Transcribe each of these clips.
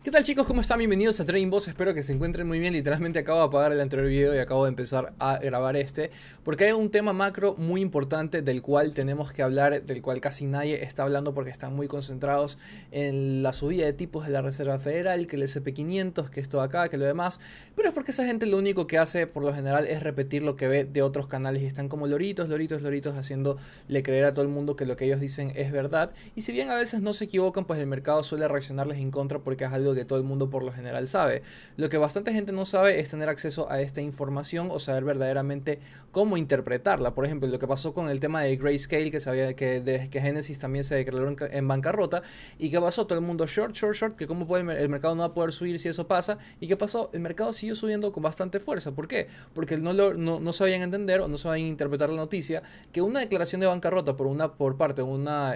¿Qué tal, chicos? ¿Cómo están? Bienvenidos a Trading Boss. Espero que se encuentren muy bien. Literalmente acabo de apagar el anterior video y acabo de empezar a grabar este, porque hay un tema macro muy importante del cual tenemos que hablar, del cual casi nadie está hablando porque están muy concentrados en la subida de tipos de la Reserva Federal, que el S&P 500, que esto de acá, que lo demás. Pero es porque esa gente lo único que hace por lo general es repetir lo que ve de otros canales y están como loritos, loritos, loritos, haciéndole creer a todo el mundo que lo que ellos dicen es verdad. Y si bien a veces no se equivocan, pues el mercado suele reaccionarles en contra porque es algo que todo el mundo por lo general sabe. Lo que bastante gente no sabe es tener acceso a esta información o saber verdaderamente cómo interpretarla. Por ejemplo, lo que pasó con el tema de Grayscale, que sabía que Genesis también se declaró en bancarrota. ¿Y qué pasó? Todo el mundo short, short, short, que cómo puede el mercado no va a poder subir si eso pasa. ¿Y qué pasó? El mercado siguió subiendo con bastante fuerza. ¿Por qué? Porque no sabían entender o no sabían interpretar la noticia que una declaración de bancarrota por parte de una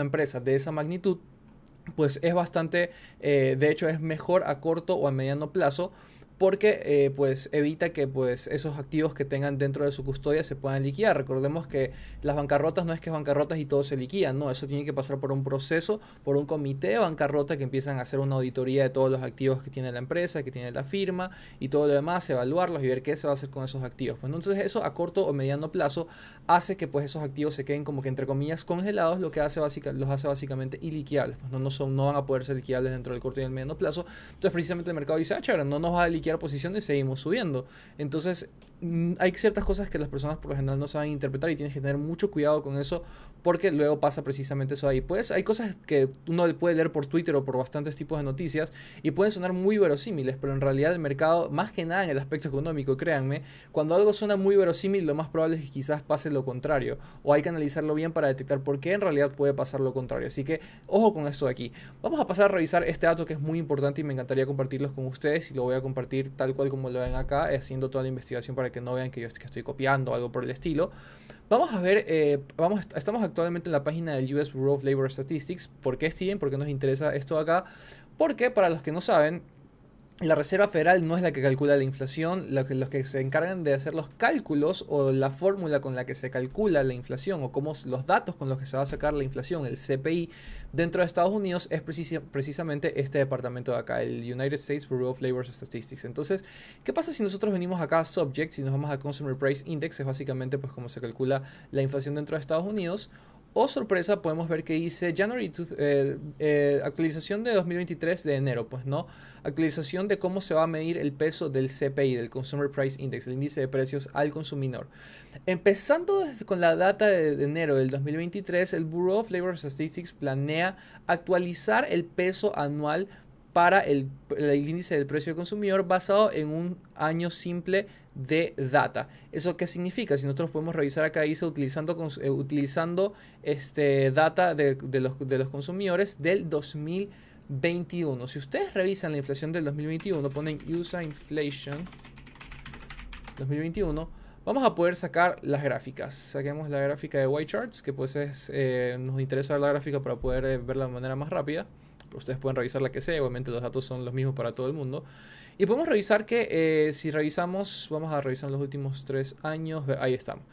empresa de esa magnitud, pues es bastante, de hecho es mejor a corto o a mediano plazo, porque pues evita que pues esos activos que tengan dentro de su custodia se puedan liquidar. Recordemos que las bancarrotas no es que es bancarrotas y todo se liquidan, no, eso tiene que pasar por un proceso, por un comité de bancarrota que empiezan a hacer una auditoría de todos los activos que tiene la empresa, que tiene la firma y todo lo demás, evaluarlos y ver qué se va a hacer con esos activos. Pues entonces eso a corto o mediano plazo hace que pues esos activos se queden como que entre comillas congelados, lo que hace los hace básicamente iliquidables, pues no van a poder ser liquidables dentro del corto y del mediano plazo. Entonces precisamente el mercado dice, ah, chévere, no nos va a liquidar posiciones, seguimos subiendo. Entonces hay ciertas cosas que las personas por lo general no saben interpretar y tienes que tener mucho cuidado con eso, porque luego pasa precisamente eso ahí. Pues hay cosas que uno puede leer por Twitter o por bastantes tipos de noticias y pueden sonar muy verosímiles, pero en realidad el mercado, más que nada en el aspecto económico, créanme, cuando algo suena muy verosímil, lo más probable es que quizás pase lo contrario, o hay que analizarlo bien para detectar por qué en realidad puede pasar lo contrario. Así que ojo con esto de aquí. Vamos a pasar a revisar este dato que es muy importante y me encantaría compartirlos con ustedes, y lo voy a compartir tal cual como lo ven acá, haciendo toda la investigación para que no vean que yo estoy copiando o algo por el estilo. Vamos a ver, estamos actualmente en la página del US Bureau of Labor Statistics. ¿Por qué siguen? ¿Por qué nos interesa esto acá? Porque para los que no saben, la Reserva Federal no es la que calcula la inflación. Los que se encargan de hacer los cálculos o la fórmula con la que se calcula la inflación, o cómo los datos con los que se va a sacar la inflación, el CPI, dentro de Estados Unidos, es precisamente este departamento de acá, el United States Bureau of Labor Statistics. Entonces, ¿qué pasa si nosotros venimos acá a Subjects y nos vamos a Consumer Price Index? Es básicamente pues cómo se calcula la inflación dentro de Estados Unidos. Oh, sorpresa, podemos ver que dice actualización de 2023 de enero, pues no, actualización de cómo se va a medir el peso del CPI, del Consumer Price Index, el índice de precios al consumidor. Empezando con la data de enero del 2023, el Bureau of Labor Statistics planea actualizar el peso anual para el índice del precio del consumidor basado en un año simple de data. ¿Eso qué significa? Si nosotros podemos revisar acá, dice utilizando data de los consumidores del 2021. Si ustedes revisan la inflación del 2021, ponen USA Inflation 2021, vamos a poder sacar las gráficas. Saquemos la gráfica de Y-Charts, que pues nos interesa ver la gráfica para poder verla de manera más rápida. Pero ustedes pueden revisar la que sea, obviamente los datos son los mismos para todo el mundo. Y podemos revisar que si revisamos, vamos a revisar los últimos 3 años, ahí estamos.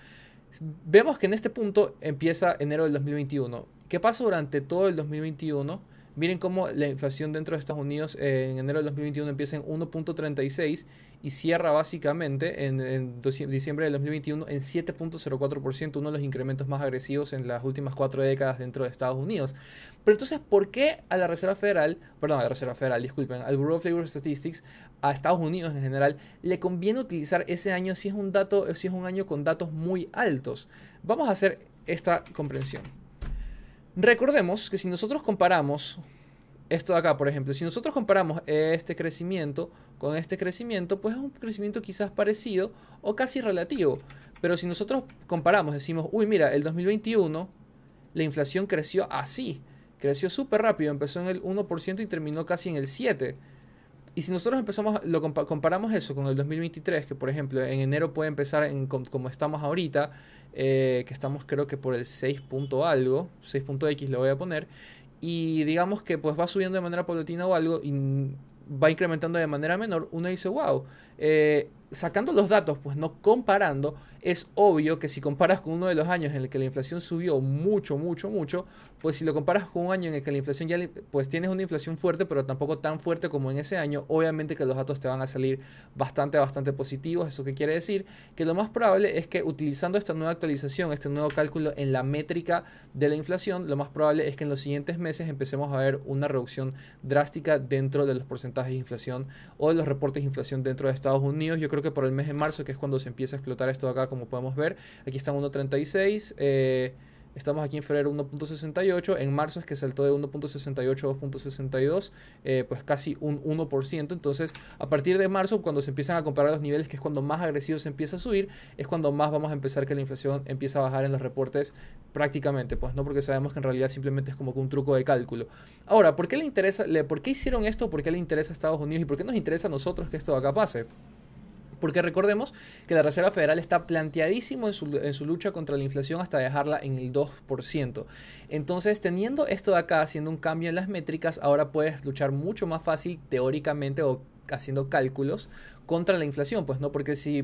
Vemos que en este punto empieza enero del 2021. ¿Qué pasa durante todo el 2021? Miren cómo la inflación dentro de Estados Unidos en enero del 2021 empieza en 1.36 y cierra básicamente en diciembre del 2021 en 7.04%, uno de los incrementos más agresivos en las últimas 4 décadas dentro de Estados Unidos. Pero entonces, ¿por qué a la Reserva Federal, perdón, a la Reserva Federal, disculpen, al Bureau of Labor Statistics, a Estados Unidos en general, le conviene utilizar ese año si es un año con datos muy altos? Vamos a hacer esta comprensión. Recordemos que si nosotros comparamos esto de acá, por ejemplo, si nosotros comparamos este crecimiento con este crecimiento, pues es un crecimiento quizás parecido o casi relativo. Pero si nosotros comparamos, decimos, uy, mira, el 2021 la inflación creció así, creció súper rápido, empezó en el 1% y terminó casi en el 7%. Y si nosotros comparamos eso con el 2023, que por ejemplo en enero puede empezar como estamos ahorita, que estamos creo que por el 6 punto algo, 6.x le voy a poner, y digamos que pues va subiendo de manera paulatina o algo y va incrementando de manera menor, uno dice, wow, sacando los datos, pues no comparando, es obvio que si comparas con uno de los años en el que la inflación subió mucho, mucho, mucho, pues si lo comparas con un año en el que la inflación ya, pues tienes una inflación fuerte, pero tampoco tan fuerte como en ese año, obviamente que los datos te van a salir bastante, bastante positivos. ¿Eso qué quiere decir? Que lo más probable es que utilizando esta nueva actualización, este nuevo cálculo en la métrica de la inflación, lo más probable es que en los siguientes meses empecemos a ver una reducción drástica dentro de los porcentajes de inflación o de los reportes de inflación dentro de Estados Unidos. Yo creo que por el mes de marzo, que es cuando se empieza a explotar esto de acá, como podemos ver, aquí está 1.36, estamos aquí en febrero 1.68, en marzo es que saltó de 1.68 a 2.62, pues casi un 1%. Entonces, a partir de marzo, cuando se empiezan a comparar los niveles, que es cuando más agresivo se empieza a subir, es cuando más vamos a empezar que la inflación empieza a bajar en los reportes prácticamente, pues no, porque sabemos que en realidad simplemente es como que un truco de cálculo. Ahora, ¿por qué le interesa, por qué hicieron esto? ¿Por qué le interesa a Estados Unidos? ¿Y por qué nos interesa a nosotros que esto de acá pase? Porque recordemos que la Reserva Federal está planteadísimo en su lucha contra la inflación hasta dejarla en el 2%. Entonces, teniendo esto de acá, haciendo un cambio en las métricas, ahora puedes luchar mucho más fácil teóricamente o haciendo cálculos contra la inflación, pues no, porque si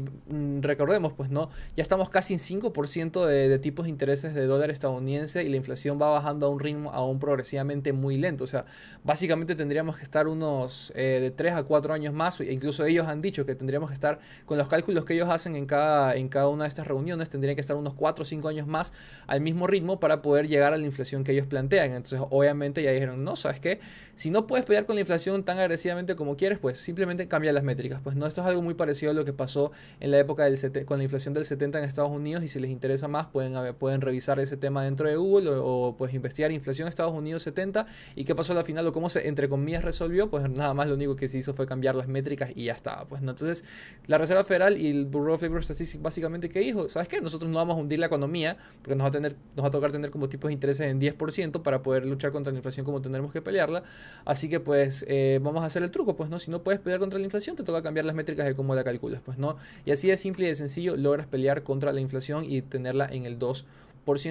recordemos, pues no, ya estamos casi en 5% de tipos de intereses de dólar estadounidense y la inflación va bajando a un ritmo aún progresivamente muy lento. O sea, básicamente tendríamos que estar unos de 3 a 4 años más, e incluso ellos han dicho que tendríamos que estar, con los cálculos que ellos hacen en cada una de estas reuniones, tendrían que estar unos 4 o 5 años más al mismo ritmo para poder llegar a la inflación que ellos plantean. Entonces, obviamente ya dijeron, no, ¿sabes qué? Si no puedes pelear con la inflación tan agresivamente como quieres, pues simplemente cambia las métricas. Pues no, esto es algo muy parecido a lo que pasó en la época con la inflación del 70 en Estados Unidos, y si les interesa más pueden revisar ese tema dentro de Google o pues investigar inflación Estados Unidos 70 y qué pasó al final o cómo se entre comillas resolvió. Pues nada más lo único que se hizo fue cambiar las métricas y ya estaba. Pues no, entonces la Reserva Federal y el Bureau of Labor Statistics básicamente ¿qué dijo? ¿Sabes qué? Nosotros no vamos a hundir la economía porque nos va a tocar tener como tipos de intereses en 10% para poder luchar contra la inflación como tendremos que pelearla. Así que pues vamos a hacer el truco, pues no, si no puedes pelear contra la inflación te toca cambiar las métricas de cómo la calculas, pues no, y así de simple y de sencillo logras pelear contra la inflación y tenerla en el 2%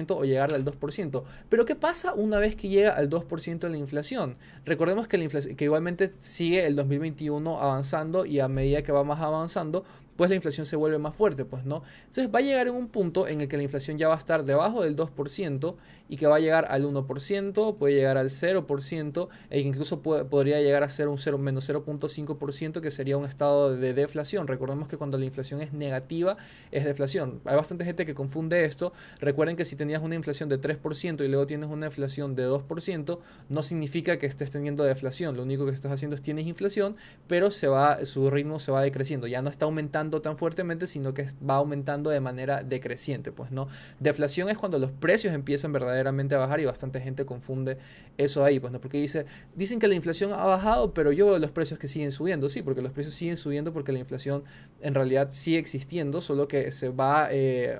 o llegar al 2%. Pero ¿qué pasa una vez que llega al 2% de la inflación? Recordemos que, que igualmente sigue el 2021 avanzando y a medida que va más avanzando, pues la inflación se vuelve más fuerte, pues no. Entonces va a llegar en un punto en el que la inflación ya va a estar debajo del 2% y que va a llegar al 1%, puede llegar al 0% e incluso podría llegar a ser un menos 0.5%, que sería un estado de deflación. Recordemos que cuando la inflación es negativa es deflación. Hay bastante gente que confunde esto. Recuerden que si tenías una inflación de 3% y luego tienes una inflación de 2%, no significa que estés teniendo deflación. Lo único que estás haciendo es tienes inflación, pero su ritmo se va decreciendo. Ya no está aumentando tan fuertemente, sino que va aumentando de manera decreciente, pues no. Deflación es cuando los precios empiezan verdaderamente a bajar y bastante gente confunde eso ahí, pues no, porque dicen que la inflación ha bajado, pero yo veo los precios que siguen subiendo. Sí, porque los precios siguen subiendo porque la inflación en realidad sigue existiendo, solo que se va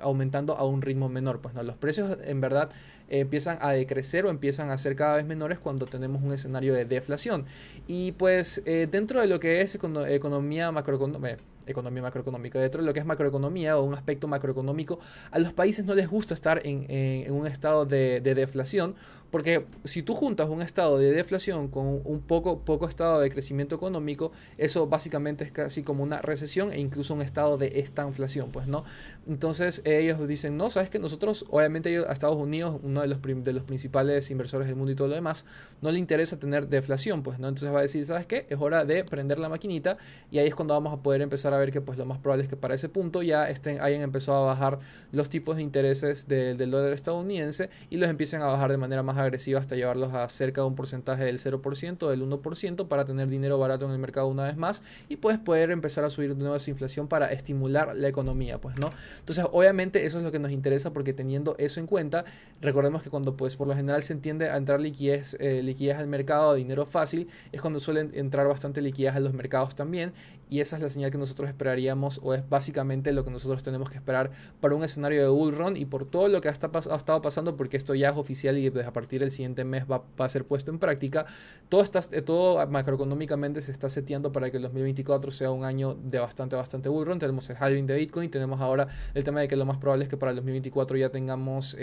aumentando a un ritmo menor, pues no. Los precios en verdad empiezan a decrecer o empiezan a ser cada vez menores cuando tenemos un escenario de deflación. Y pues dentro de lo que es economía macroeconómica, dentro de lo que es macroeconomía o un aspecto macroeconómico, a los países no les gusta estar en un estado de deflación, porque si tú juntas un estado de deflación con un poco estado de crecimiento económico, eso básicamente es casi como una recesión e incluso un estado de estanflación, pues no. Entonces ellos dicen, no, sabes que nosotros, obviamente a Estados Unidos, uno de los principales inversores del mundo y todo lo demás, no le interesa tener deflación, pues no. Entonces va a decir, sabes qué, es hora de prender la maquinita, y ahí es cuando vamos a poder empezar a ver que pues lo más probable es que para ese punto ya hayan empezado a bajar los tipos de intereses del dólar estadounidense y los empiecen a bajar de manera más agresiva hasta llevarlos a cerca de un porcentaje del 0%, del 1%, para tener dinero barato en el mercado una vez más y pues poder empezar a subir de nuevo esa inflación para estimular la economía, pues no. Entonces obviamente eso es lo que nos interesa, porque teniendo eso en cuenta, recordemos que cuando pues por lo general se entiende a entrar liquidez al mercado, dinero fácil, es cuando suelen entrar bastante liquidez a los mercados también, y esa es la señal que nosotros esperaríamos, o es básicamente lo que nosotros tenemos que esperar para un escenario de bull run, y por todo lo que ha estado pasando, porque esto ya es oficial y desde a partir del siguiente mes va a ser puesto en práctica. Todo macroeconómicamente se está seteando para que el 2024 sea un año de bastante bull run. Tenemos el halving de Bitcoin, tenemos ahora el tema de que lo más probable es que para el 2024 ya tengamos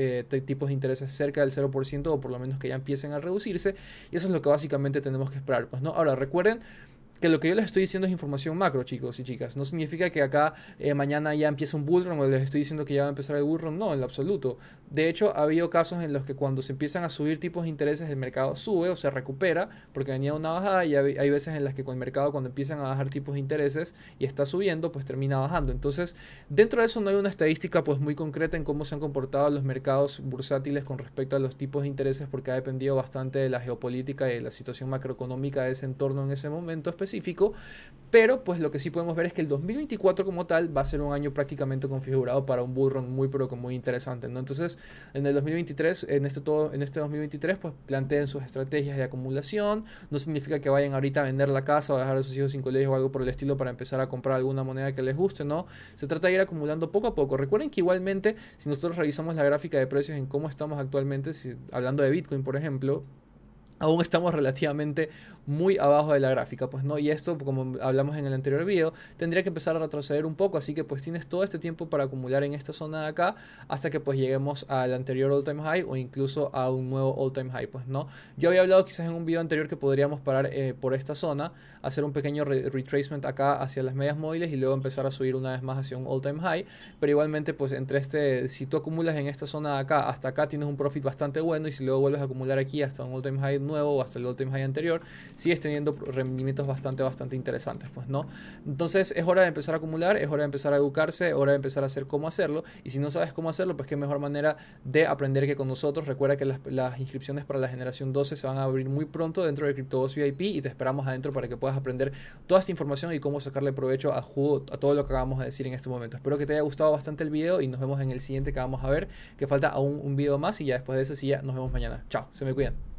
tipos de intereses cerca del 0%, o por lo menos que ya empiecen a reducirse, y eso es lo que básicamente tenemos que esperar, pues no. Ahora recuerden que lo que yo les estoy diciendo es información macro, chicos y chicas. No significa que acá mañana ya empiece un bull run o les estoy diciendo que ya va a empezar el bull run. No, en lo absoluto. De hecho, ha habido casos en los que cuando se empiezan a subir tipos de intereses, el mercado sube o se recupera porque venía una bajada, y hay veces en las que con el mercado, cuando empiezan a bajar tipos de intereses y está subiendo, pues termina bajando. Entonces, dentro de eso no hay una estadística pues muy concreta en cómo se han comportado los mercados bursátiles con respecto a los tipos de intereses, porque ha dependido bastante de la geopolítica y de la situación macroeconómica de ese entorno en ese momento específico. Pero pues lo que sí podemos ver es que el 2024 como tal va a ser un año prácticamente configurado para un bull run muy pero muy interesante, ¿no? Entonces, en el 2023, en este 2023, pues planteen sus estrategias de acumulación. No significa que vayan ahorita a vender la casa o a dejar a sus hijos sin colegio o algo por el estilo para empezar a comprar alguna moneda que les guste, ¿no? Se trata de ir acumulando poco a poco. Recuerden que igualmente, si nosotros revisamos la gráfica de precios en cómo estamos actualmente, hablando de Bitcoin, por ejemplo, aún estamos relativamente muy abajo de la gráfica, pues no, y esto, como hablamos en el anterior video, tendría que empezar a retroceder un poco, así que pues tienes todo este tiempo para acumular en esta zona de acá hasta que pues lleguemos al anterior all time high o incluso a un nuevo all time high, pues no. Yo había hablado quizás en un video anterior que podríamos parar por esta zona, hacer un pequeño retracement acá hacia las medias móviles y luego empezar a subir una vez más hacia un all time high, pero igualmente pues si tú acumulas en esta zona de acá hasta acá tienes un profit bastante bueno, y si luego vuelves a acumular aquí hasta un all time high nuevo o hasta el all time high anterior, sigues teniendo rendimientos bastante interesantes, pues no. Entonces es hora de empezar a acumular, es hora de empezar a educarse, es hora de empezar a hacer cómo hacerlo, y si no sabes cómo hacerlo, pues qué mejor manera de aprender que con nosotros. Recuerda que las inscripciones para la generación 12 se van a abrir muy pronto dentro de CryptoVoz VIP y te esperamos adentro para que puedas aprender toda esta información y cómo sacarle provecho a todo lo que acabamos de decir en este momento. Espero que te haya gustado bastante el video y nos vemos en el siguiente que vamos a ver, que falta aún un video más, y ya después de ese sí ya nos vemos mañana. Chao, se me cuidan.